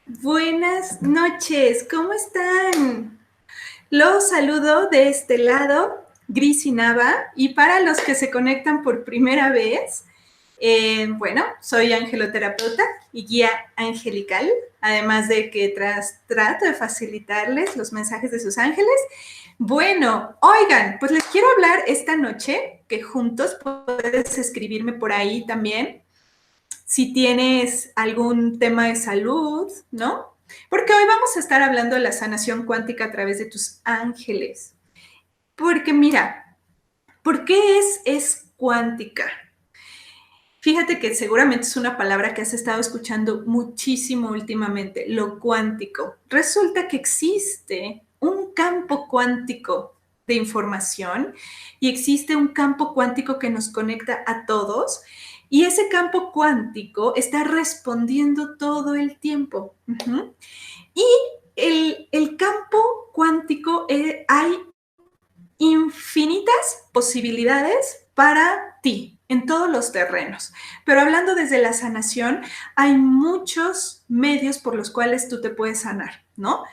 Buenas noches, ¿cómo están? Los saludo de este lado, Gris y Nava, y para los que se conectan por primera vez, bueno, soy angeloterapeuta y guía angelical, además de que trato de facilitarles los mensajes de sus ángeles. Bueno, oigan, pues les quiero hablar esta noche, que juntos puedes escribirme por ahí también, si tienes algún tema de salud, ¿no? Porque hoy vamos a estar hablando de la sanación cuántica a través de tus ángeles. Porque mira, ¿por qué es cuántica? Fíjate que seguramente es una palabra que has estado escuchando muchísimo últimamente, lo cuántico. Resulta que existe un campo cuántico de información y existe un campo cuántico que nos conecta a todos y ese campo cuántico está respondiendo todo el tiempo. Y el campo cuántico, hay infinitas posibilidades para ti en todos los terrenos. Pero hablando desde la sanación, hay muchos medios por los cuales tú te puedes sanar, ¿no?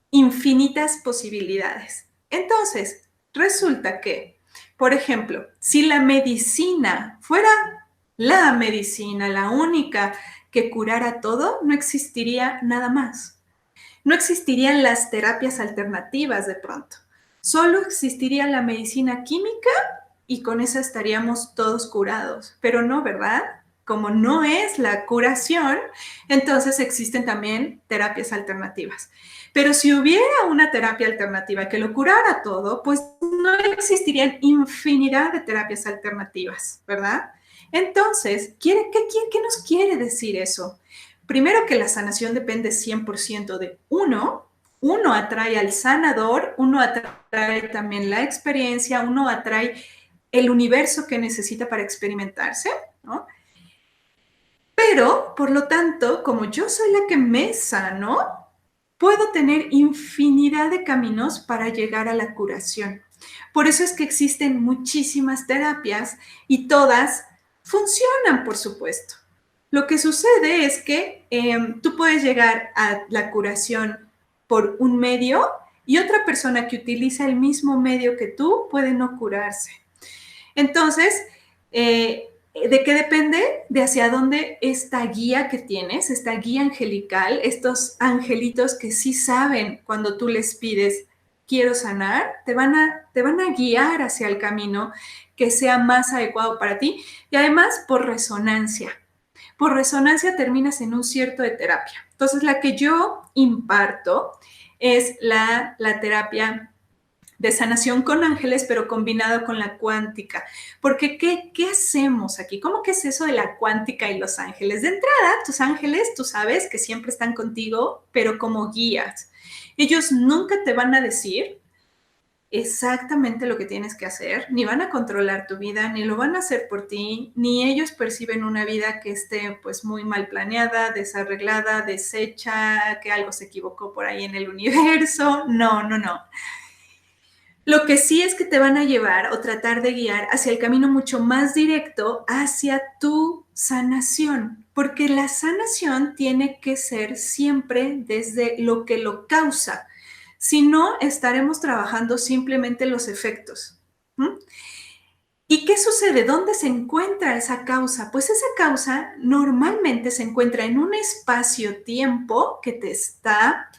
Infinitas posibilidades. Entonces, resulta que, por ejemplo, si la medicina fuera la medicina, la única que curara todo, no existiría nada más. No existirían las terapias alternativas de pronto. Solo existiría la medicina química y con eso estaríamos todos curados. Pero no, ¿verdad? Como no es la curación, entonces existen también terapias alternativas. Pero si hubiera una terapia alternativa que lo curara todo, pues no existirían infinidad de terapias alternativas, ¿verdad? Entonces, ¿qué nos quiere decir eso? Primero que la sanación depende 100% de uno. Uno atrae al sanador, uno atrae también la experiencia, uno atrae el universo que necesita para experimentarse, ¿no? Pero, por lo tanto, como yo soy la que me sano, puedo tener infinidad de caminos para llegar a la curación. Por eso es que existen muchísimas terapias y todas funcionan, por supuesto. Lo que sucede es que tú puedes llegar a la curación por un medio y otra persona que utiliza el mismo medio que tú puede no curarse. Entonces, ¿de qué depende? De hacia dónde esta guía que tienes, esta guía angelical, estos angelitos que sí saben cuando tú les pides, quiero sanar, te van a guiar hacia el camino que sea más adecuado para ti y además por resonancia. Por resonancia terminas en un cierto de terapia. Entonces, la que yo imparto es la terapia de sanación con ángeles, pero combinado con la cuántica. Porque, ¿qué hacemos aquí? ¿Cómo que es eso de la cuántica y los ángeles? De entrada, tus ángeles, tú sabes que siempre están contigo, pero como guías. Ellos nunca te van a decir exactamente lo que tienes que hacer, ni van a controlar tu vida, ni lo van a hacer por ti, ni ellos perciben una vida que esté pues muy mal planeada, desarreglada, deshecha, que algo se equivocó por ahí en el universo. No, no, no. Lo que sí es que te van a llevar o tratar de guiar hacia el camino mucho más directo hacia tu sanación, porque la sanación tiene que ser siempre desde lo que lo causa. Si no, estaremos trabajando simplemente los efectos. ¿Y qué sucede? ¿Dónde se encuentra esa causa? Pues esa causa normalmente se encuentra en un espacio-tiempo que te está,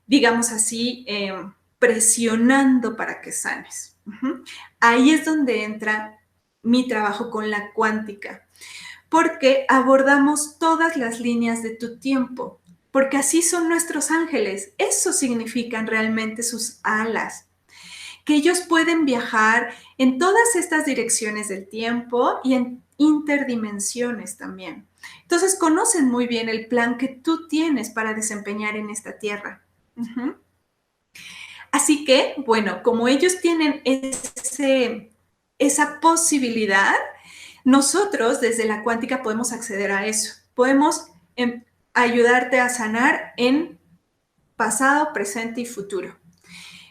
digamos así, presionando para que sanes. Ahí es donde entra mi trabajo con la cuántica, porque abordamos todas las líneas de tu tiempo, porque así son nuestros ángeles. Eso significan realmente sus alas, que ellos pueden viajar en todas estas direcciones del tiempo y en interdimensiones también. Entonces conocen muy bien el plan que tú tienes para desempeñar en esta tierra. Así que, bueno, como ellos tienen esa posibilidad, nosotros desde la cuántica podemos acceder a eso. Podemos ayudarte a sanar en pasado, presente y futuro.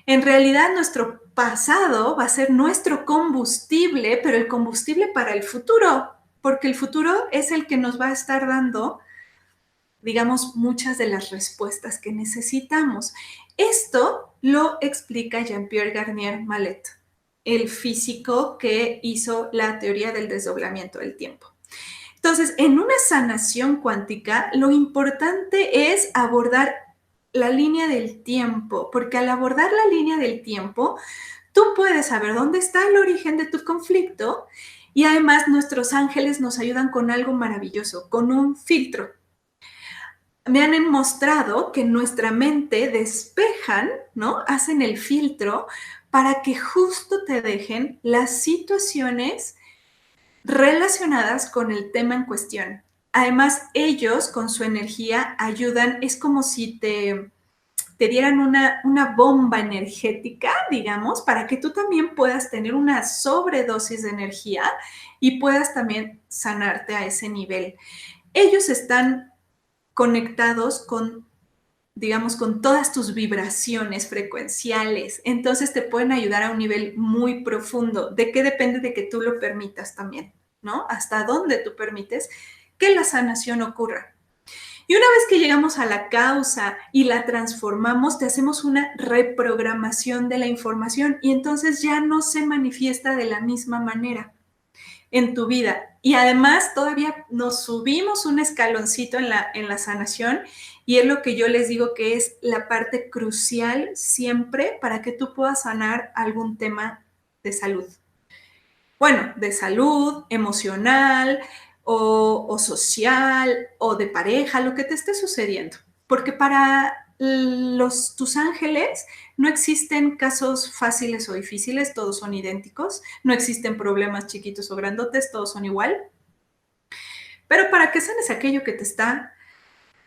En realidad, nuestro pasado va a ser nuestro combustible, pero el combustible para el futuro, porque el futuro es el que nos va a estar dando digamos, muchas de las respuestas que necesitamos. Esto lo explica Jean-Pierre Garnier Mallet, el físico que hizo la teoría del desdoblamiento del tiempo. Entonces, en una sanación cuántica, lo importante es abordar la línea del tiempo, porque al abordar la línea del tiempo, tú puedes saber dónde está el origen de tu conflicto y además nuestros ángeles nos ayudan con algo maravilloso, con un filtro. Me han mostrado que nuestra mente despejan, ¿no? Hacen el filtro para que justo te dejen las situaciones relacionadas con el tema en cuestión. Además, ellos con su energía ayudan, es como si te dieran una bomba energética, digamos, para que tú también puedas tener una sobredosis de energía y puedas también sanarte a ese nivel. Ellos están conectados con, digamos, con todas tus vibraciones frecuenciales. Entonces te pueden ayudar a un nivel muy profundo. ¿De qué depende? De que tú lo permitas también, ¿no? Hasta dónde tú permites que la sanación ocurra. Y una vez que llegamos a la causa y la transformamos, te hacemos una reprogramación de la información y entonces ya no se manifiesta de la misma manera en tu vida. Y además todavía nos subimos un escaloncito en la sanación y es lo que yo les digo que es la parte crucial siempre para que tú puedas sanar algún tema de salud. Bueno, de salud, emocional o social o de pareja, lo que te esté sucediendo. Porque para tus ángeles no existen casos fáciles o difíciles, todos son idénticos, no existen problemas chiquitos o grandotes, todos son igual. Pero para que sanes aquello que te está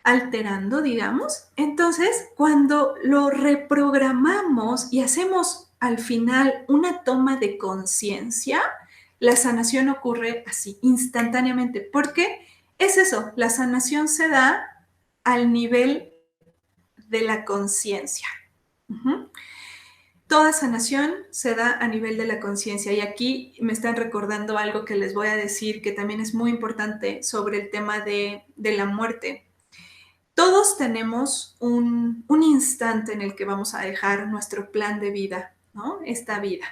alterando, digamos, entonces cuando lo reprogramamos y hacemos al final una toma de conciencia, la sanación ocurre así, instantáneamente, porque es eso, la sanación se da al nivel de la conciencia. Toda sanación se da a nivel de la conciencia y aquí me están recordando algo que les voy a decir que también es muy importante sobre el tema de la muerte. Todos tenemos un instante en el que vamos a dejar nuestro plan de vida, ¿no? Esta vida.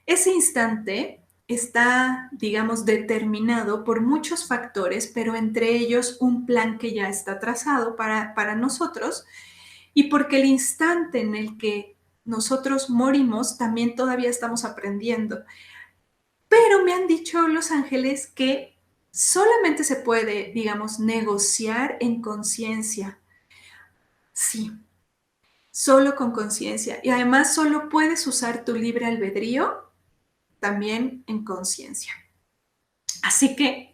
Ese instante está, digamos, determinado por muchos factores, pero entre ellos un plan que ya está trazado para nosotros y porque el instante en el que nosotros morimos también todavía estamos aprendiendo. Pero me han dicho los ángeles que solamente se puede, digamos, negociar en conciencia. Sí, solo con conciencia. Y además solo puedes usar tu libre albedrío también en conciencia. Así que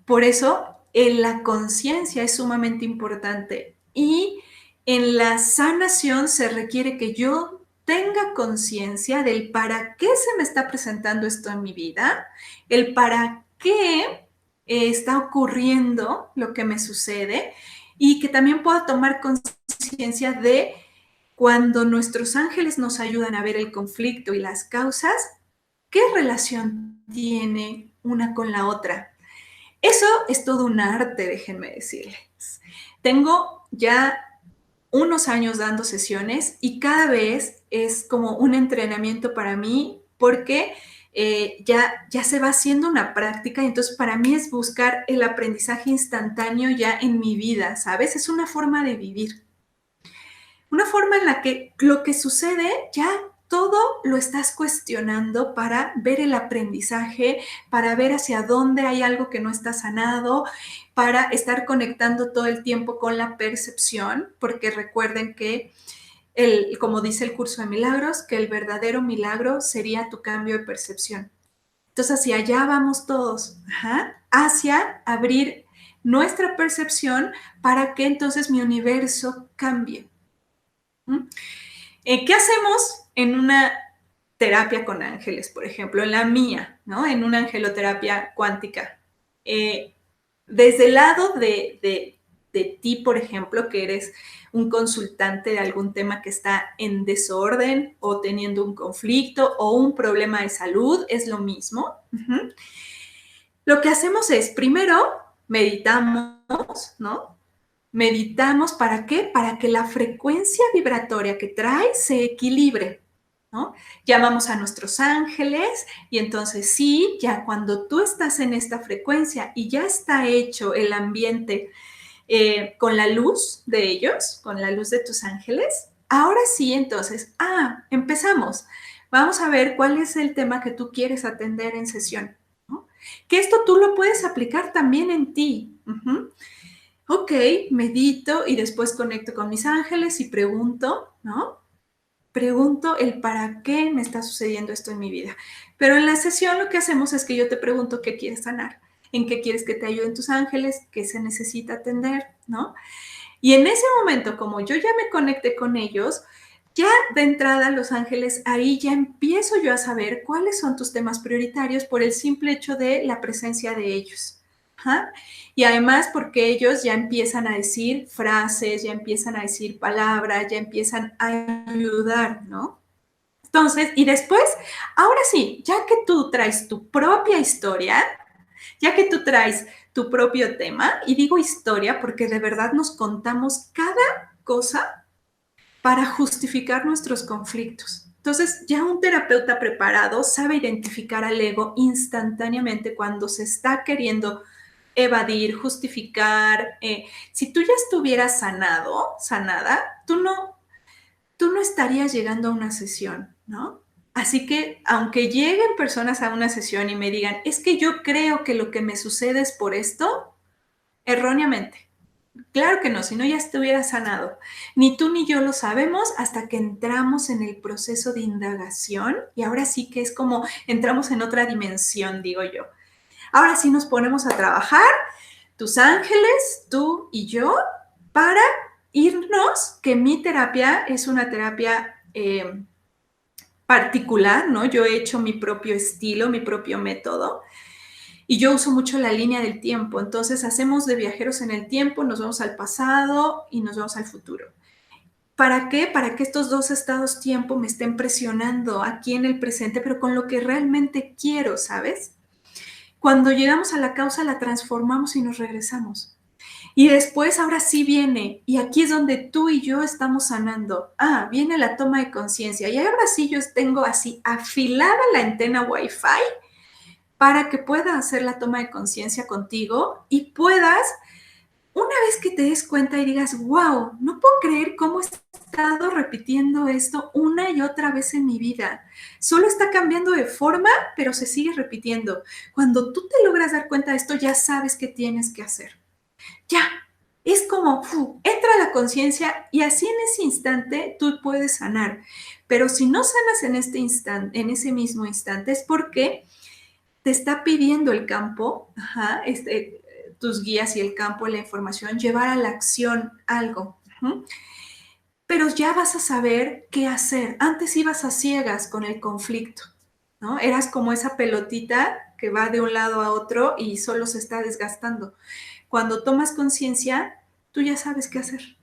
por eso la conciencia es sumamente importante y en la sanación se requiere que yo tenga conciencia del para qué se me está presentando esto en mi vida, el para qué está ocurriendo lo que me sucede y que también pueda tomar conciencia de cuando nuestros ángeles nos ayudan a ver el conflicto y las causas, ¿qué relación tiene una con la otra? Eso es todo un arte, déjenme decirles. Tengo ya unos años dando sesiones y cada vez es como un entrenamiento para mí porque ya se va haciendo una práctica y entonces para mí es buscar el aprendizaje instantáneo ya en mi vida, ¿sabes? Es una forma de vivir. Una forma en la que lo que sucede ya todo lo estás cuestionando para ver el aprendizaje, para ver hacia dónde hay algo que no está sanado, para estar conectando todo el tiempo con la percepción, porque recuerden que, como dice el curso de milagros, que el verdadero milagro sería tu cambio de percepción. Entonces, hacia allá vamos todos, hacia abrir nuestra percepción para que entonces mi universo cambie. ¿Qué hacemos en una terapia con ángeles, por ejemplo, en la mía, ¿no? En una angeloterapia cuántica? Desde el lado de ti, por ejemplo, que eres un consultante de algún tema que está en desorden o teniendo un conflicto o un problema de salud, es lo mismo. Lo que hacemos es, primero, meditamos, ¿no? Meditamos, ¿para qué? Para que la frecuencia vibratoria que trae se equilibre, ¿no? Llamamos a nuestros ángeles y entonces sí, ya cuando tú estás en esta frecuencia y ya está hecho el ambiente con la luz de ellos, con la luz de tus ángeles, ahora sí, entonces, empezamos. Vamos a ver cuál es el tema que tú quieres atender en sesión, ¿no? Que esto tú lo puedes aplicar también en ti. Ok, medito y después conecto con mis ángeles y pregunto, ¿no? Pregunto el para qué me está sucediendo esto en mi vida. Pero en la sesión lo que hacemos es que yo te pregunto qué quieres sanar, en qué quieres que te ayuden tus ángeles, qué se necesita atender, ¿no? Y en ese momento, como yo ya me conecté con ellos, ya de entrada los ángeles, ahí ya empiezo yo a saber cuáles son tus temas prioritarios por el simple hecho de la presencia de ellos. ¿Ah? Y además porque ellos ya empiezan a decir frases, ya empiezan a decir palabras, ya empiezan a ayudar, ¿no? Entonces, y después, ahora sí, ya que tú traes tu propia historia, ya que tú traes tu propio tema, y digo historia porque de verdad nos contamos cada cosa para justificar nuestros conflictos. Entonces, ya un terapeuta preparado sabe identificar al ego instantáneamente cuando se está queriendo evadir, justificar. Si tú ya estuvieras sanado, sanada, tú no estarías llegando a una sesión, ¿no? Así que, aunque lleguen personas a una sesión y me digan, es que yo creo que lo que me sucede es por esto, erróneamente. Claro que no, si no ya estuviera sanado. Ni tú ni yo lo sabemos hasta que entramos en el proceso de indagación y ahora sí que es como entramos en otra dimensión, digo yo. Ahora sí nos ponemos a trabajar, tus ángeles, tú y yo, para irnos, que mi terapia es una terapia particular, ¿no? Yo he hecho mi propio estilo, mi propio método. Y yo uso mucho la línea del tiempo, entonces hacemos de viajeros en el tiempo, nos vamos al pasado y nos vamos al futuro. ¿Para qué? Para que estos dos estados tiempo me estén presionando aquí en el presente, pero con lo que realmente quiero, ¿sabes? Cuando llegamos a la causa la transformamos y nos regresamos. Y después ahora sí viene, y aquí es donde tú y yo estamos sanando. Viene la toma de conciencia. Y ahora sí yo tengo así afilada la antena Wi-Fi para que pueda hacer la toma de conciencia contigo y puedas, una vez que te des cuenta y digas, wow, no puedo creer cómo he estado repitiendo esto una y otra vez en mi vida. Solo está cambiando de forma, pero se sigue repitiendo. Cuando tú te logras dar cuenta de esto, ya sabes qué tienes que hacer. Ya, es como, entra la conciencia y así en ese instante tú puedes sanar. Pero si no sanas en este instante, en ese mismo instante, es porque te está pidiendo el campo, tus guías y el campo, la información, llevar a la acción algo. Pero ya vas a saber qué hacer. Antes ibas a ciegas con el conflicto, ¿no? Eras como esa pelotita que va de un lado a otro y solo se está desgastando. Cuando tomas conciencia, tú ya sabes qué hacer.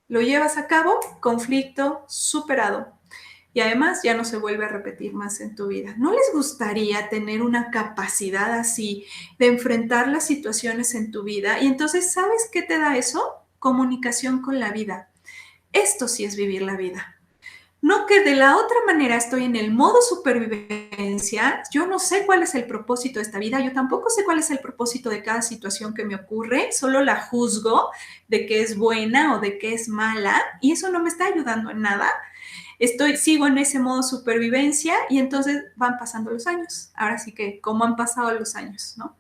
Lo llevas a cabo, conflicto superado. Y además ya no se vuelve a repetir más en tu vida. ¿No les gustaría tener una capacidad así de enfrentar las situaciones en tu vida? Y entonces, ¿sabes qué te da eso? Comunicación con la vida. Esto sí es vivir la vida. No que de la otra manera estoy en el modo supervivencia, yo no sé cuál es el propósito de esta vida, yo tampoco sé cuál es el propósito de cada situación que me ocurre, solo la juzgo de que es buena o de que es mala y eso no me está ayudando en nada. Sigo en ese modo supervivencia y entonces van pasando los años. Ahora sí que, ¿cómo han pasado los años, no?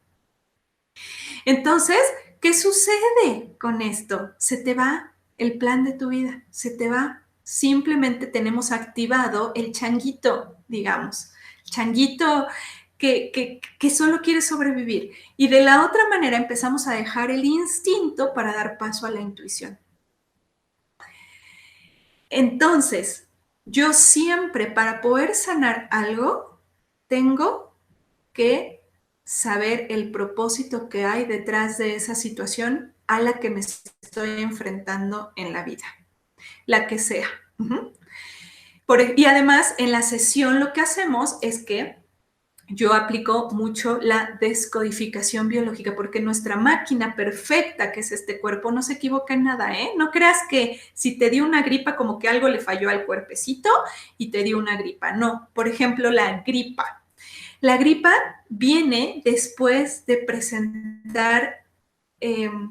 Entonces, ¿qué sucede con esto? Se te va el plan de tu vida, se te va. Simplemente tenemos activado el changuito, digamos, changuito que solo quiere sobrevivir. Y de la otra manera empezamos a dejar el instinto para dar paso a la intuición. Entonces, yo siempre para poder sanar algo, tengo que saber el propósito que hay detrás de esa situación a la que me estoy enfrentando en la vida, la que sea. Y además, en la sesión lo que hacemos es que yo aplico mucho la descodificación biológica porque nuestra máquina perfecta, que es este cuerpo, no se equivoca en nada, ¿eh? No creas que si te dio una gripa como que algo le falló al cuerpecito y te dio una gripa. No, por ejemplo, la gripa. La gripa viene después de presentar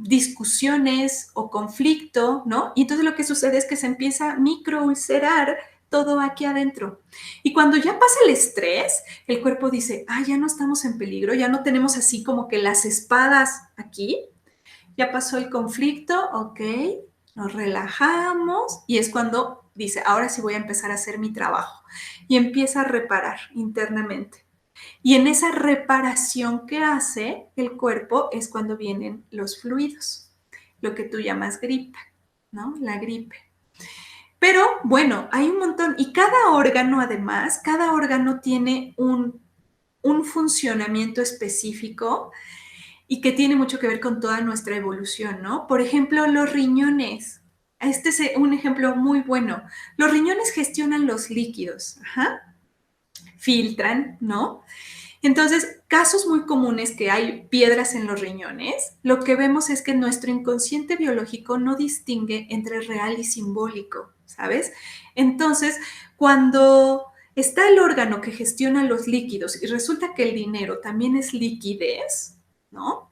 discusiones o conflicto, ¿no? Y entonces lo que sucede es que se empieza a microulcerar todo aquí adentro. Y cuando ya pasa el estrés, el cuerpo dice, ah, ya no estamos en peligro, ya no tenemos así como que las espadas aquí, ya pasó el conflicto, ok, nos relajamos y es cuando dice, ahora sí voy a empezar a hacer mi trabajo y empieza a reparar internamente. Y en esa reparación que hace el cuerpo es cuando vienen los fluidos, lo que tú llamas gripe, ¿no? La gripe. Pero bueno, hay un montón y cada órgano además, cada órgano tiene un funcionamiento específico y que tiene mucho que ver con toda nuestra evolución, ¿no? Por ejemplo, los riñones. Este es un ejemplo muy bueno. Los riñones gestionan los líquidos, ajá, filtran, ¿no? Entonces, casos muy comunes que hay piedras en los riñones, lo que vemos es que nuestro inconsciente biológico no distingue entre real y simbólico, ¿sabes? Entonces, cuando está el órgano que gestiona los líquidos y resulta que el dinero también es liquidez, ¿no?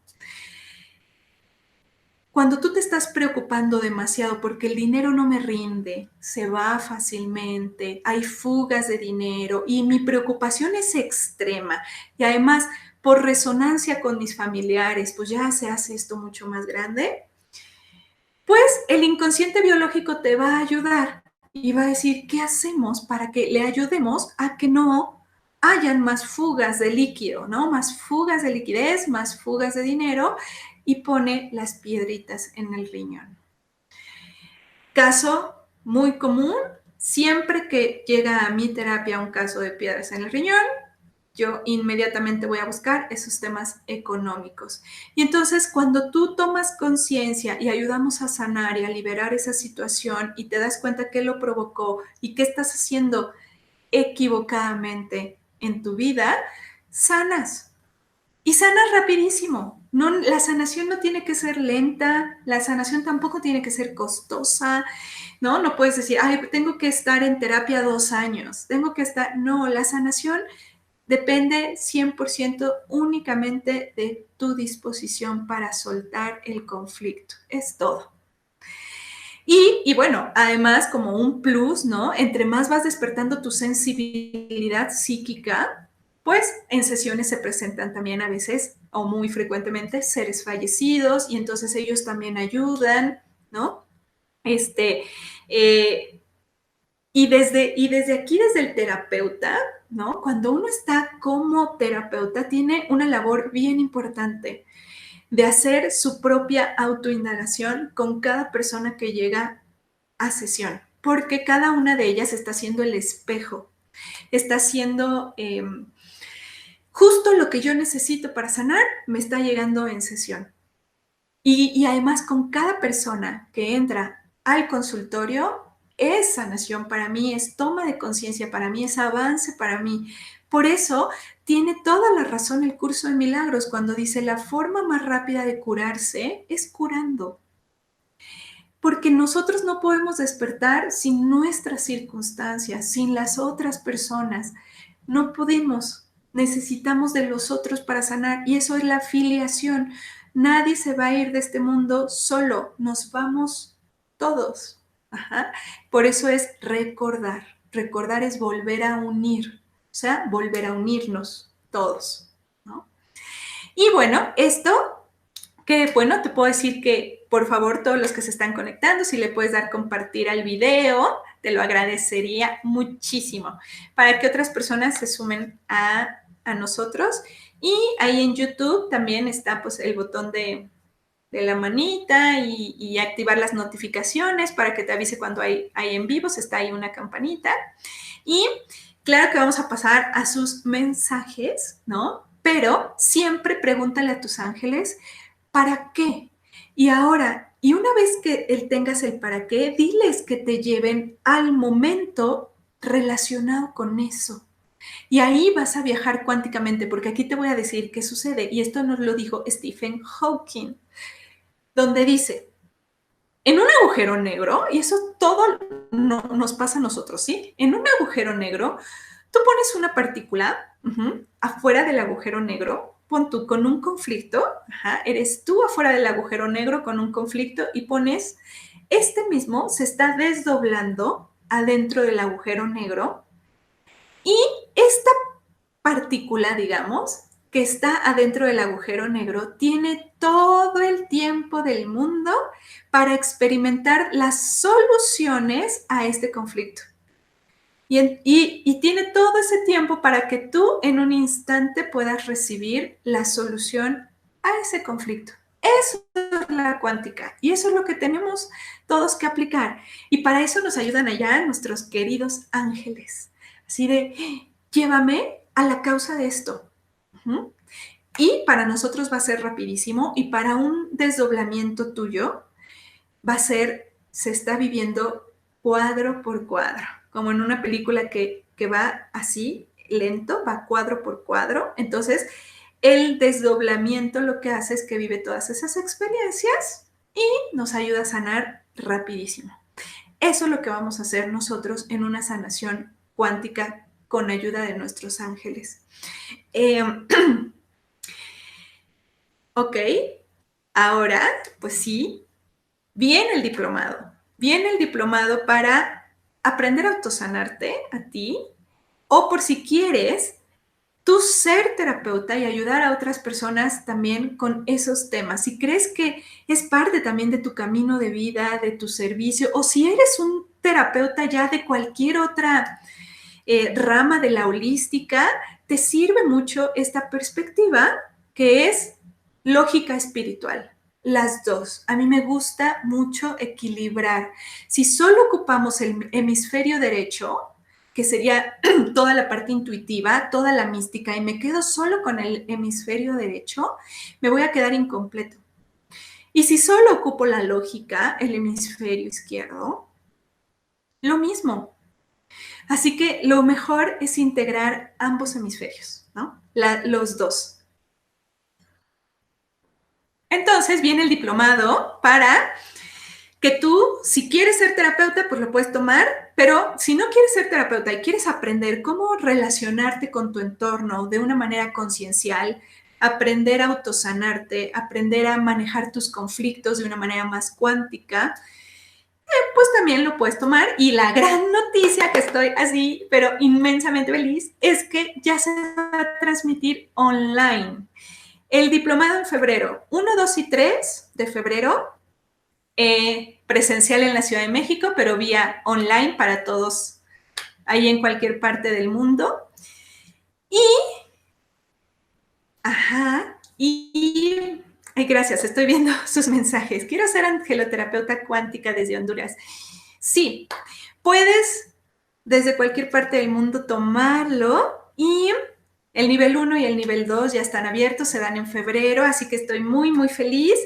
Cuando tú te estás preocupando demasiado porque el dinero no me rinde, se va fácilmente, hay fugas de dinero y mi preocupación es extrema y además por resonancia con mis familiares, pues ya se hace esto mucho más grande, pues el inconsciente biológico te va a ayudar y va a decir, ¿qué hacemos para que le ayudemos a que no hayan más fugas de líquido, ¿no? Más fugas de liquidez, más fugas de dinero y pone las piedritas en el riñón. Caso muy común, siempre que llega a mi terapia un caso de piedras en el riñón, yo inmediatamente voy a buscar esos temas económicos. Y entonces cuando tú tomas conciencia y ayudamos a sanar y a liberar esa situación y te das cuenta qué lo provocó y qué estás haciendo equivocadamente en tu vida, sanas. Y sanas rapidísimo. No, la sanación no tiene que ser lenta, la sanación tampoco tiene que ser costosa, ¿no? No puedes decir, ay, tengo que estar en terapia 2 años, tengo que estar... No, la sanación depende 100% únicamente de tu disposición para soltar el conflicto. Es todo. Y bueno, además como un plus, ¿no? Entre más vas despertando tu sensibilidad psíquica, pues en sesiones se presentan también a veces o muy frecuentemente seres fallecidos y entonces ellos también ayudan, ¿no? Este, eh, y desde aquí, desde el terapeuta, ¿no? Cuando uno está como terapeuta, tiene una labor bien importante de hacer su propia autoindagación con cada persona que llega a sesión, porque cada una de ellas está siendo el espejo, está siendo justo lo que yo necesito para sanar, me está llegando en sesión. Y además con cada persona que entra al consultorio, es sanación para mí, es toma de conciencia para mí, es avance para mí. Por eso tiene toda la razón el curso de milagros cuando dice la forma más rápida de curarse es curando. Porque nosotros no podemos despertar sin nuestras circunstancias, sin las otras personas. No podemos. Necesitamos de los otros para sanar y eso es la filiación. Nadie se va a ir de este mundo solo, nos vamos todos. Ajá. Por eso es recordar. Recordar es volver a unir, o sea, volver a unirnos todos, ¿no? Y bueno, esto que bueno, te puedo decir que por favor todos los que se están conectando, si le puedes dar compartir al video, te lo agradecería muchísimo para que otras personas se sumen a nosotros. Y ahí en YouTube también está pues el botón de la manita y activar las notificaciones para que te avise cuando hay en vivos, está ahí una campanita. Y claro que vamos a pasar a sus mensajes, ¿no? Pero siempre pregúntale a tus ángeles, ¿para qué? Y ahora, y una vez que él tengas el para qué, diles que te lleven al momento relacionado con eso. Y ahí vas a viajar cuánticamente, porque aquí te voy a decir qué sucede. Y esto nos lo dijo Stephen Hawking, donde dice, en un agujero negro, y eso todo nos pasa a nosotros, ¿sí? En un agujero negro, tú pones una partícula afuera del agujero negro, pon tú con un conflicto, eres tú afuera del agujero negro con un conflicto y pones, este mismo se está desdoblando adentro del agujero negro y esta partícula, digamos, que está adentro del agujero negro, tiene todo el tiempo del mundo para experimentar las soluciones a este conflicto. Y tiene todo ese tiempo para que tú en un instante puedas recibir la solución a ese conflicto. Eso es la cuántica y eso es lo que tenemos todos que aplicar. Y para eso nos ayudan allá nuestros queridos ángeles. Así de, llévame a la causa de esto. Y para nosotros va a ser rapidísimo y para un desdoblamiento tuyo va a ser, se está viviendo cuadro por cuadro, como en una película que va así, lento, va cuadro por cuadro. Entonces, el desdoblamiento lo que hace es que vive todas esas experiencias y nos ayuda a sanar rapidísimo. Eso es lo que vamos a hacer nosotros en una sanación cuántica con ayuda de nuestros ángeles. Ok, ahora, pues sí, viene el diplomado. Viene el diplomado para aprender a autosanarte a ti o por si quieres tú ser terapeuta y ayudar a otras personas también con esos temas. Si crees que es parte también de tu camino de vida, de tu servicio, o si eres un terapeuta ya de cualquier otra rama de la holística, te sirve mucho esta perspectiva que es lógica espiritual. Las dos. A mí me gusta mucho equilibrar. Si solo ocupamos el hemisferio derecho, que sería toda la parte intuitiva, toda la mística, y me quedo solo con el hemisferio derecho, me voy a quedar incompleto. Y si solo ocupo la lógica, el hemisferio izquierdo, lo mismo. Así que lo mejor es integrar ambos hemisferios, ¿no? Los dos. Entonces viene el diplomado para que tú, si quieres ser terapeuta, pues lo puedes tomar, pero si no quieres ser terapeuta y quieres aprender cómo relacionarte con tu entorno de una manera conciencial, aprender a autosanarte, aprender a manejar tus conflictos de una manera más cuántica, pues también lo puedes tomar. Y la gran noticia que estoy así, pero inmensamente feliz, es que ya se va a transmitir online. El diplomado en febrero, 1, 2 y 3 de febrero, presencial en la Ciudad de México, pero vía online para todos ahí en cualquier parte del mundo. Ay, gracias, estoy viendo sus mensajes. Quiero ser angeloterapeuta cuántica desde Honduras. Sí, puedes desde cualquier parte del mundo tomarlo y el nivel 1 y el nivel 2 ya están abiertos, se dan en febrero, así que estoy muy, muy feliz.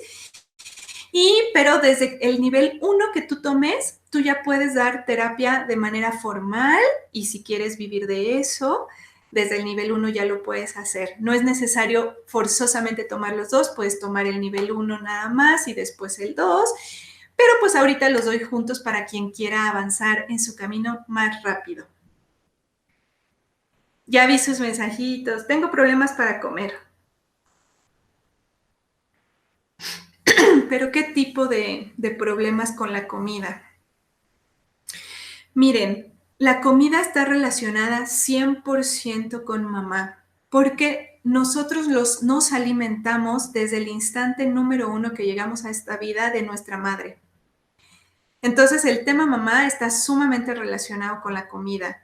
Pero desde el nivel 1 que tú tomes, tú ya puedes dar terapia de manera formal y si quieres vivir de eso, desde el nivel 1 ya lo puedes hacer. No es necesario forzosamente tomar los dos, puedes tomar el nivel 1 nada más y después el 2, pero pues ahorita los doy juntos para quien quiera avanzar en su camino más rápido. Ya vi sus mensajitos, tengo problemas para comer. Pero ¿qué tipo de problemas con la comida? Miren, la comida está relacionada 100% con mamá, porque nosotros nos alimentamos desde el instante número 1 que llegamos a esta vida de nuestra madre. Entonces el tema mamá está sumamente relacionado con la comida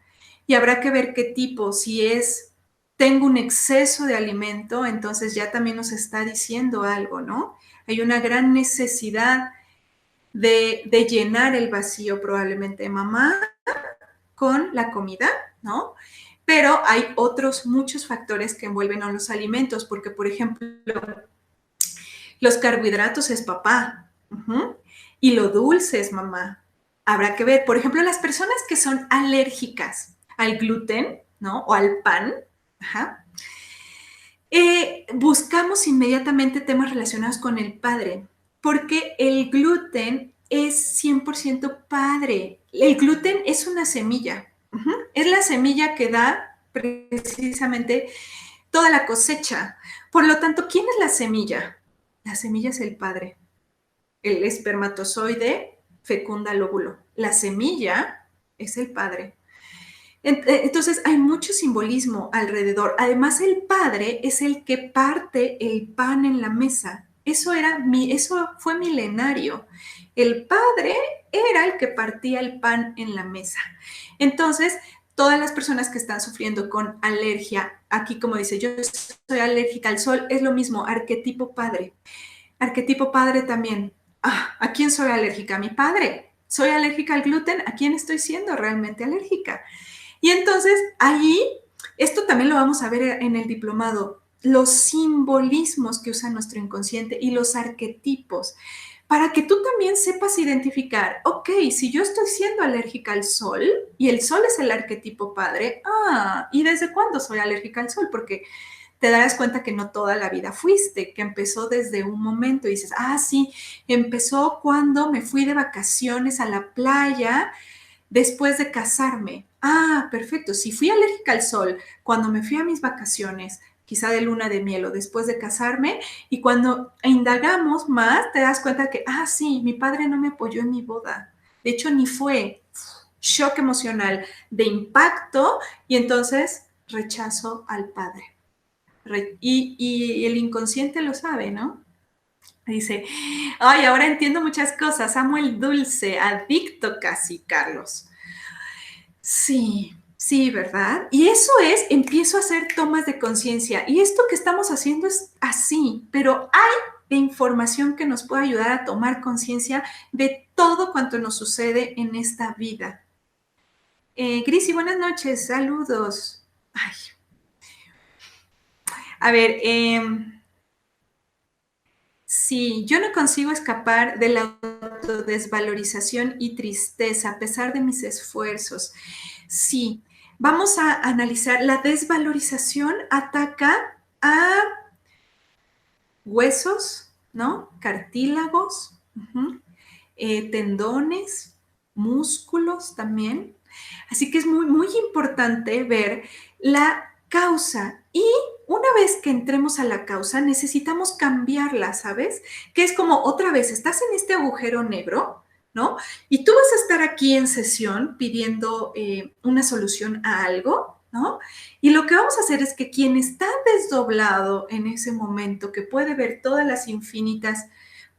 y habrá que ver qué tipo, si es tengo un exceso de alimento, entonces ya también nos está diciendo algo, ¿no? Hay una gran necesidad de llenar el vacío probablemente de mamá con la comida, ¿no? Pero hay otros muchos factores que envuelven a los alimentos, porque, por ejemplo, los carbohidratos es papá, y lo dulce es mamá. Habrá que ver, por ejemplo, las personas que son alérgicas al gluten, ¿no? O al pan. Ajá. Buscamos inmediatamente temas relacionados con el padre, porque el gluten es 100% padre. El gluten es una semilla. Es la semilla que da precisamente toda la cosecha. Por lo tanto, ¿quién es la semilla? La semilla es el padre. El espermatozoide fecunda el óvulo. La semilla es el padre. Entonces hay mucho simbolismo alrededor. Además, el padre es el que parte el pan en la mesa. Eso fue milenario. El padre era el que partía el pan en la mesa. Entonces, todas las personas que están sufriendo con alergia, aquí como dice, yo soy alérgica al sol, es lo mismo, arquetipo padre. Arquetipo padre también. ¿A quién soy alérgica? A mi padre. ¿Soy alérgica al gluten? ¿A quién estoy siendo realmente alérgica? Y entonces ahí, esto también lo vamos a ver en el diplomado, los simbolismos que usa nuestro inconsciente y los arquetipos, para que tú también sepas identificar, ok, si yo estoy siendo alérgica al sol y el sol es el arquetipo padre, ¿y desde cuándo soy alérgica al sol? Porque te darás cuenta que no toda la vida fuiste, que empezó desde un momento y dices, sí, empezó cuando me fui de vacaciones a la playa después de casarme. Perfecto. Si fui alérgica al sol cuando me fui a mis vacaciones, quizá de luna de miel o después de casarme, y cuando indagamos más, te das cuenta que, sí, mi padre no me apoyó en mi boda. De hecho, ni fue shock emocional de impacto y entonces rechazo al padre. Y el inconsciente lo sabe, ¿no? Dice, ahora entiendo muchas cosas, amo el dulce, adicto casi, Carlos. Sí, sí, ¿verdad? Y eso es, empiezo a hacer tomas de conciencia. Y esto que estamos haciendo es así, pero hay información que nos puede ayudar a tomar conciencia de todo cuanto nos sucede en esta vida. Grisi, buenas noches, saludos. A ver, sí, yo no consigo escapar de la autodesvalorización y tristeza a pesar de mis esfuerzos. Sí, vamos a analizar. La desvalorización ataca a huesos, ¿no? Cartílagos, tendones, músculos también. Así que es muy, muy importante ver la causa y una vez que entremos a la causa necesitamos cambiarla, ¿sabes? Que es como otra vez, estás en este agujero negro, ¿no? Y tú vas a estar aquí en sesión pidiendo una solución a algo, ¿no? Y lo que vamos a hacer es que quien está desdoblado en ese momento, que puede ver todas las infinitas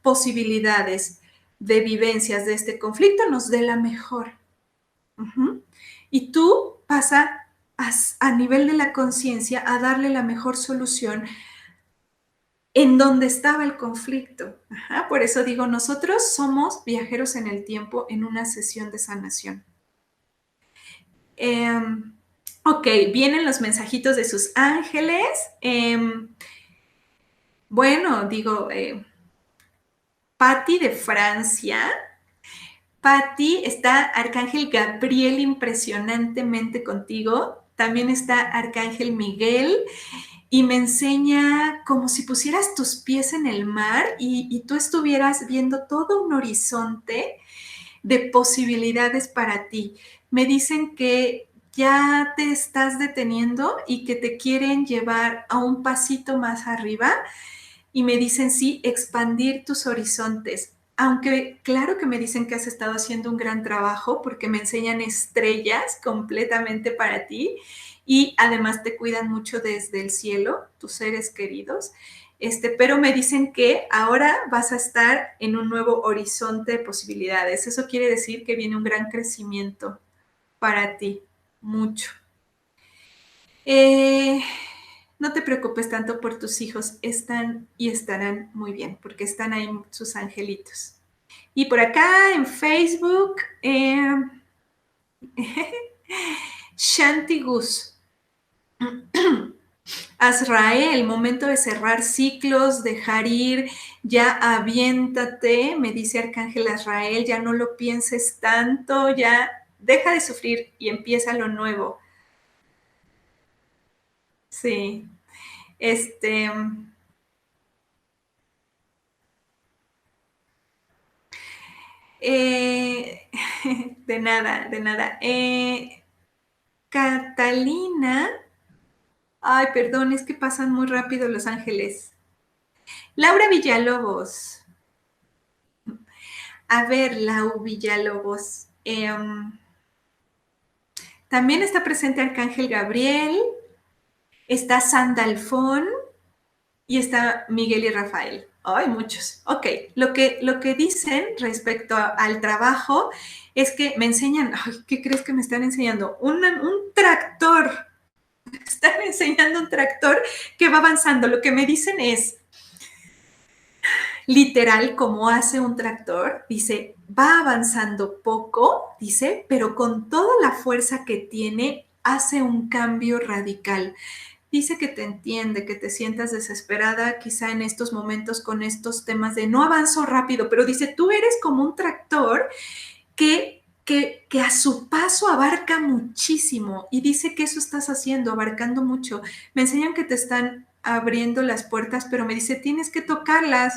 posibilidades de vivencias de este conflicto, nos dé la mejor. Y tú pasa a nivel de la conciencia a darle la mejor solución en donde estaba el conflicto. Por eso digo, nosotros somos viajeros en el tiempo en una sesión de sanación. Ok, vienen los mensajitos de sus ángeles. Bueno, digo, Patti de Francia. Patti, está Arcángel Gabriel impresionantemente contigo. También está Arcángel Miguel y me enseña como si pusieras tus pies en el mar y tú estuvieras viendo todo un horizonte de posibilidades para ti. Me dicen que ya te estás deteniendo y que te quieren llevar a un pasito más arriba y me dicen, sí, expandir tus horizontes. Aunque claro que me dicen que has estado haciendo un gran trabajo porque me enseñan estrellas completamente para ti y además te cuidan mucho desde el cielo, tus seres queridos. Pero me dicen que ahora vas a estar en un nuevo horizonte de posibilidades. Eso quiere decir que viene un gran crecimiento para ti, mucho. No te preocupes tanto por tus hijos, están y estarán muy bien, porque están ahí sus angelitos. Y por acá en Facebook, Shanti Gus. Azrael, momento de cerrar ciclos, dejar ir, ya aviéntate, me dice Arcángel Azrael, ya no lo pienses tanto, ya deja de sufrir y empieza lo nuevo. Sí. Este, eh, de nada, de nada. Catalina, ay, perdón, es que pasan muy rápido Los Ángeles. Laura Villalobos. A ver, Lau Villalobos. También está presente Arcángel Gabriel, está Sandalfón y está Miguel y Rafael. Hay muchos. Ok, lo que dicen respecto al trabajo es que me enseñan, ay, ¿qué crees que me están enseñando? Un tractor. Están enseñando un tractor que va avanzando. Lo que me dicen es, literal, como hace un tractor, dice, va avanzando poco, dice, pero con toda la fuerza que tiene, hace un cambio radical. Dice que te entiende, que te sientas desesperada quizá en estos momentos con estos temas de no avanzo rápido, pero dice, tú eres como un tractor que a su paso abarca muchísimo y dice que eso estás haciendo, abarcando mucho. Me enseñan que te están abriendo las puertas, pero me dice, tienes que tocarlas.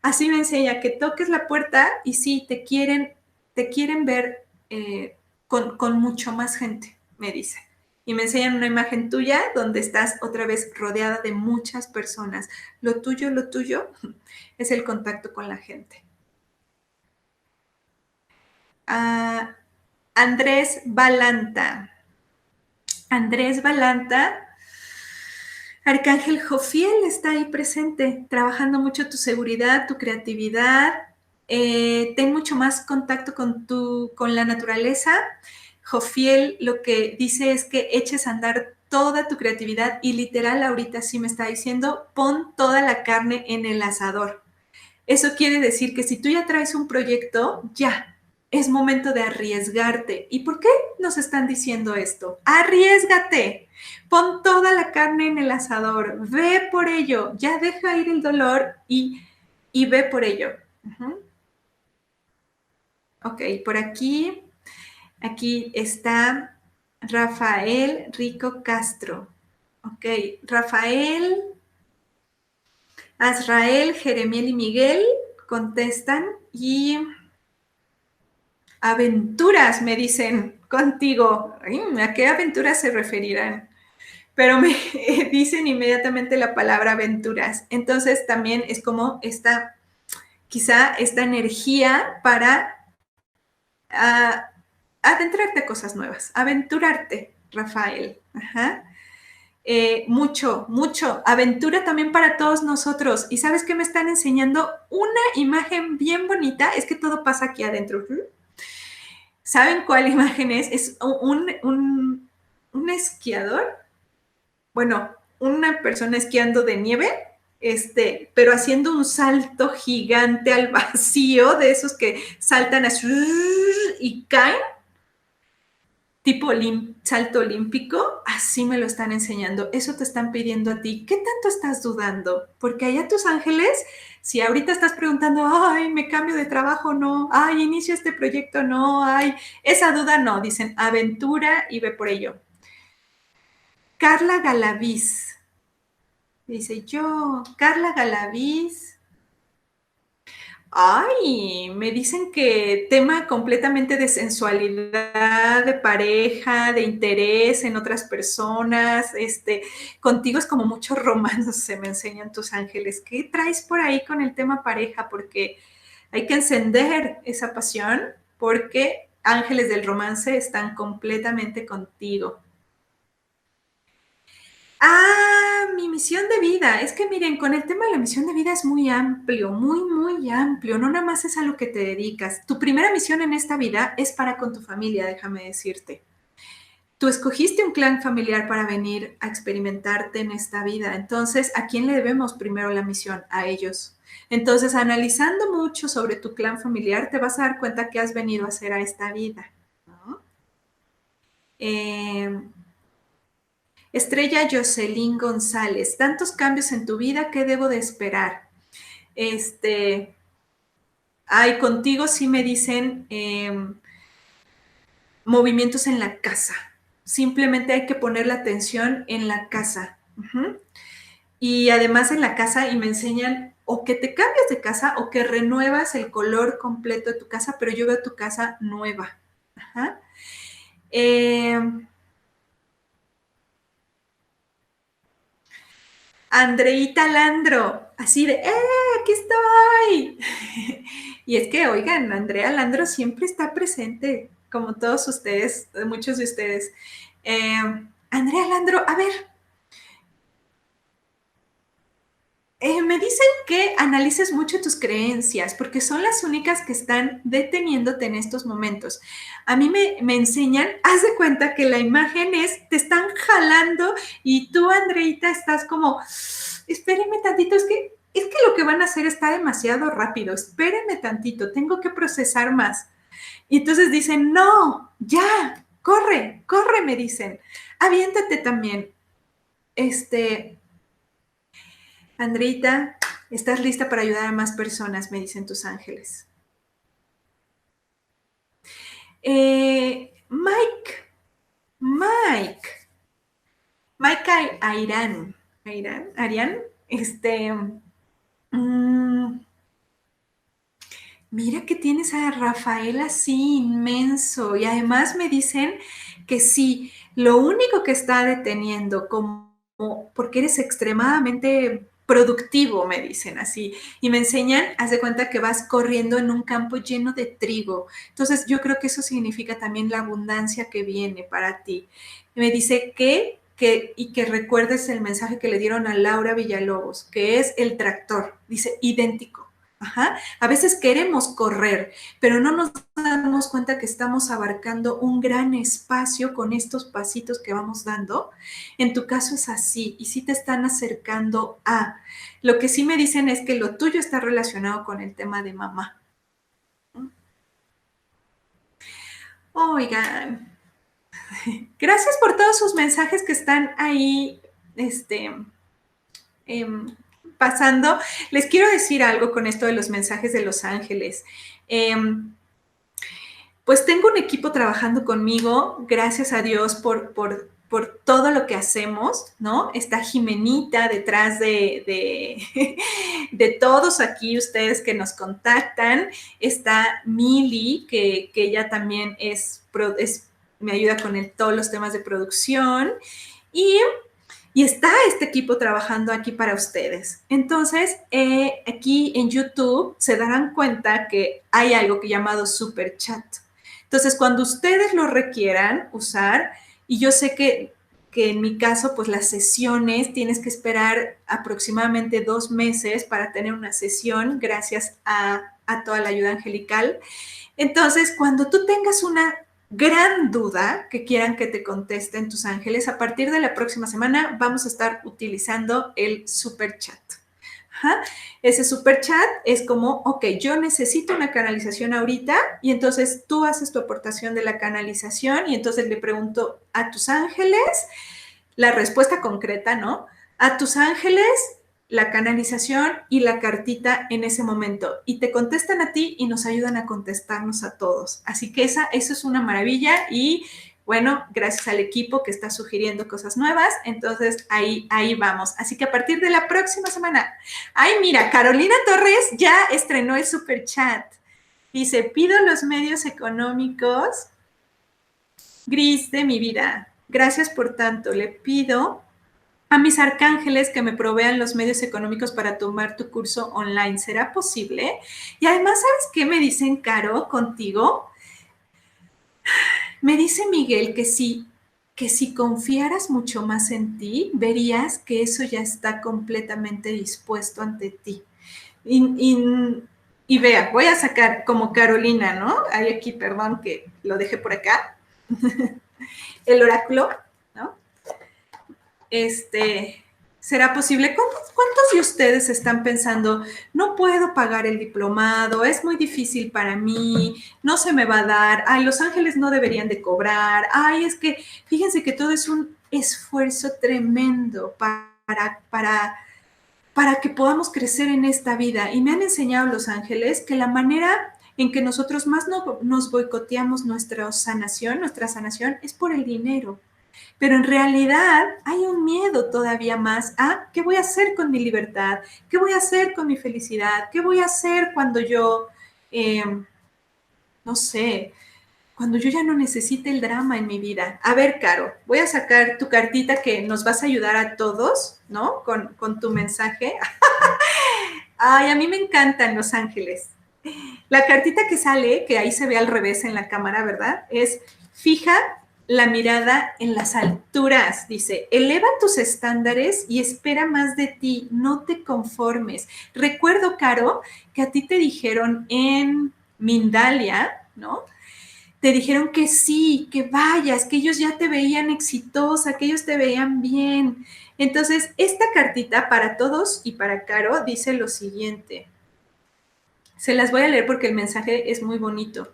Así me enseña que toques la puerta y sí, te quieren ver con mucho más gente, me dice. Y me enseñan una imagen tuya donde estás otra vez rodeada de muchas personas. Lo tuyo es el contacto con la gente. Ah, Andrés Balanta. Andrés Balanta, Arcángel Jofiel está ahí presente, trabajando mucho tu seguridad, tu creatividad. Ten mucho más contacto con la naturaleza. Jofiel lo que dice es que eches a andar toda tu creatividad y literal ahorita sí me está diciendo, pon toda la carne en el asador. Eso quiere decir que si tú ya traes un proyecto, ya, es momento de arriesgarte. ¿Y por qué nos están diciendo esto? Arriesgate, pon toda la carne en el asador, ve por ello, ya deja ir el dolor y ve por ello. Uh-huh. Ok, por aquí está Rafael Rico Castro. Ok, Rafael, Azrael, Jeremiel y Miguel contestan y aventuras, me dicen, contigo. ¿A qué aventuras se referirán? Pero me dicen inmediatamente la palabra aventuras. Entonces también es como quizá esta energía para uh, adentrarte a cosas nuevas, aventurarte, Rafael. Ajá. Mucho, mucho. Aventura también para todos nosotros. ¿Y sabes qué me están enseñando? Una imagen bien bonita. Es que todo pasa aquí adentro. ¿Saben cuál imagen es? Es un esquiador, bueno, una persona esquiando de nieve, pero haciendo un salto gigante al vacío, de esos que saltan así y caen, tipo salto olímpico, así me lo están enseñando. Eso te están pidiendo a ti. ¿Qué tanto estás dudando? Porque allá tus ángeles, si ahorita estás preguntando, ay, me cambio de trabajo, no, ay, inicio este proyecto, no, ay, esa duda no, dicen aventura y ve por ello. Carla Galaviz, dice yo, Carla Galaviz. Ay, me dicen que tema completamente de sensualidad, de pareja, de interés en otras personas, contigo es como mucho romance, me enseñan tus ángeles. ¿Qué traes por ahí con el tema pareja? Porque hay que encender esa pasión porque ángeles del romance están completamente contigo. Mi misión de vida. Es que miren, con el tema de la misión de vida es muy amplio, muy, muy amplio. No nada más es a lo que te dedicas. Tu primera misión en esta vida es para con tu familia, déjame decirte. Tú escogiste un clan familiar para venir a experimentarte en esta vida. Entonces, ¿a quién le debemos primero la misión? A ellos. Entonces, analizando mucho sobre tu clan familiar, te vas a dar cuenta que has venido a hacer a esta vida, ¿no? Eh, Estrella Jocelyn González, tantos cambios en tu vida, ¿qué debo de esperar? Ay, contigo sí me dicen movimientos en la casa, simplemente hay que poner la atención en la casa. Y además en la casa, y me enseñan o que te cambias de casa o que renuevas el color completo de tu casa, pero yo veo tu casa nueva. Ajá. Eh, Andreita Landro, así de, aquí estoy! Y es que, oigan, Andrea Landro siempre está presente, como todos ustedes, muchos de ustedes. Eh, Andrea Landro, a ver, me dicen que analices mucho tus creencias, porque son las únicas que están deteniéndote en estos momentos. A mí me enseñan, haz de cuenta que la imagen es, te están jalando y tú, Andreita, estás como, espérenme tantito, es que lo que van a hacer está demasiado rápido, espérenme tantito, tengo que procesar más. Y entonces dicen, no, ya, corre, corre, me dicen, aviéntate también. Andreita, estás lista para ayudar a más personas, me dicen tus ángeles. Mike, Mike, Mike Arián, mmm, mira que tienes a Rafael así inmenso y además me dicen que sí, lo único que está deteniendo como porque eres extremadamente productivo, me dicen así, y me enseñan, haz de cuenta que vas corriendo en un campo lleno de trigo. Entonces yo creo que eso significa también la abundancia que viene para ti. Me dice y que recuerdes el mensaje que le dieron a Laura Villalobos, que es el tractor, dice idéntico. Ajá. A veces queremos correr, pero no nos damos cuenta que estamos abarcando un gran espacio con estos pasitos que vamos dando. En tu caso es así, y sí te están acercando a. Lo que sí me dicen es que lo tuyo está relacionado con el tema de mamá. Oigan, gracias por todos sus mensajes que están ahí, eh, pasando. Les quiero decir algo con esto de los mensajes de los ángeles. Pues tengo un equipo trabajando conmigo, gracias a Dios por todo lo que hacemos, ¿no? Está Jimenita detrás de todos aquí ustedes que nos contactan, está Mili, que ella también me ayuda con todos los temas de producción, y y está este equipo trabajando aquí para ustedes. Entonces, aquí en YouTube se darán cuenta que hay algo que llamado Super Chat. Entonces, cuando ustedes lo requieran usar, y yo sé que en mi caso, pues las sesiones tienes que esperar aproximadamente 2 meses para tener una sesión, gracias a toda la ayuda angelical. Entonces, cuando tú tengas una gran duda que quieran que te contesten tus ángeles, a partir de la próxima semana vamos a estar utilizando el super chat. Ajá. Ese super chat es como, ok, yo necesito una canalización ahorita y entonces tú haces tu aportación de la canalización y entonces le pregunto a tus ángeles la respuesta concreta, ¿no? A tus ángeles la canalización y la cartita en ese momento. Y te contestan a ti y nos ayudan a contestarnos a todos. Así que eso es una maravilla y bueno, gracias al equipo que está sugiriendo cosas nuevas, entonces ahí vamos. Así que a partir de la próxima semana, ay, mira, Carolina Torres ya estrenó el super chat. Dice, pido los medios económicos, Gris de mi vida. Gracias por tanto. Le pido a mis arcángeles que me provean los medios económicos para tomar tu curso online. ¿Será posible? Y además, ¿sabes qué me dicen, Caro, contigo? Me dice Miguel que si confiaras mucho más en ti, verías que eso ya está completamente dispuesto ante ti. Y vea, voy a sacar como Carolina, ¿no? Hay aquí, perdón, que lo dejé por acá. El oráculo, ¿no? ¿Será posible? ¿Cuántos de ustedes están pensando, no puedo pagar el diplomado, es muy difícil para mí, no se me va a dar, ay, los ángeles no deberían de cobrar, ay, es que fíjense que todo es un esfuerzo tremendo para que podamos crecer en esta vida? Y me han enseñado los ángeles que la manera en que nosotros más nos boicoteamos nuestra sanación es por el dinero. pero en realidad hay un miedo todavía más a qué voy a hacer con mi libertad, qué voy a hacer con mi felicidad, qué voy a hacer cuando yo, no sé, cuando yo ya no necesite el drama en mi vida. A ver, Caro, voy a sacar tu cartita que nos vas a ayudar a todos, ¿no? Con tu mensaje. Ay, a mí me encantan los ángeles. La cartita que sale, que ahí se ve al revés en la cámara, ¿verdad? Es fija la mirada en las alturas. Dice, eleva tus estándares y espera más de ti. No te conformes. Recuerdo, Caro, que a ti te dijeron en Mindalia, ¿no? Te dijeron que sí, que vayas, que ellos ya te veían exitosa, que ellos te veían bien. Entonces, esta cartita para todos y para Caro dice lo siguiente. Se las voy a leer porque el mensaje es muy bonito.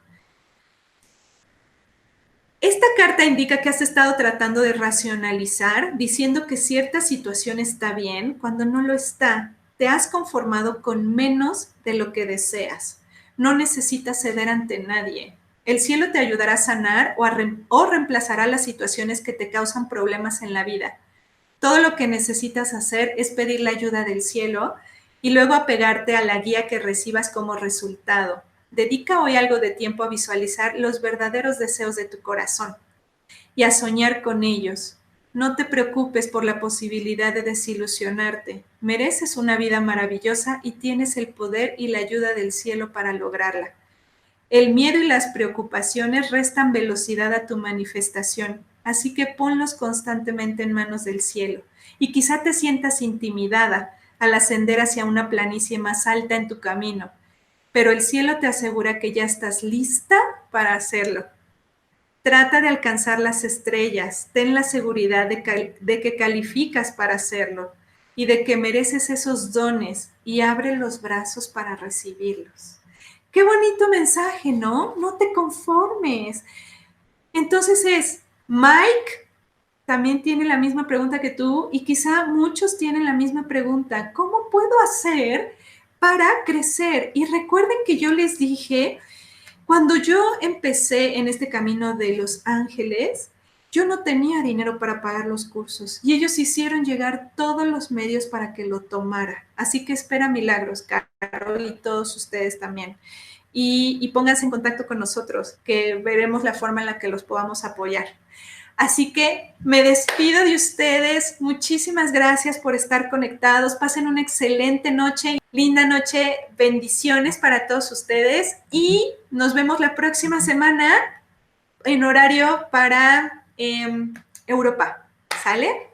Esta carta indica que has estado tratando de racionalizar, diciendo que cierta situación está bien cuando no lo está. Te has conformado con menos de lo que deseas. No necesitas ceder ante nadie. El cielo te ayudará a sanar o reemplazará las situaciones que te causan problemas en la vida. Todo lo que necesitas hacer es pedir la ayuda del cielo y luego apegarte a la guía que recibas como resultado. Dedica hoy algo de tiempo a visualizar los verdaderos deseos de tu corazón y a soñar con ellos. No te preocupes por la posibilidad de desilusionarte. Mereces una vida maravillosa y tienes el poder y la ayuda del cielo para lograrla. El miedo y las preocupaciones restan velocidad a tu manifestación, así que ponlos constantemente en manos del cielo. Y quizá te sientas intimidada al ascender hacia una planicie más alta en tu camino, pero el cielo te asegura que ya estás lista para hacerlo. Trata de alcanzar las estrellas, ten la seguridad de que calificas para hacerlo y de que mereces esos dones y abre los brazos para recibirlos. Qué bonito mensaje, ¿no? No te conformes. Entonces Mike también tiene la misma pregunta que tú y quizá muchos tienen la misma pregunta. ¿Cómo puedo hacer para crecer? Y recuerden que yo les dije, cuando yo empecé en este camino de Los Ángeles, yo no tenía dinero para pagar los cursos y ellos hicieron llegar todos los medios para que lo tomara. Así que espera milagros, Carol, y todos ustedes también. Y pónganse en contacto con nosotros, que veremos la forma en la que los podamos apoyar. Así que me despido de ustedes. Muchísimas gracias por estar conectados. Pasen una excelente noche, linda noche. Bendiciones para todos ustedes y nos vemos la próxima semana en horario para Europa. ¿Sale?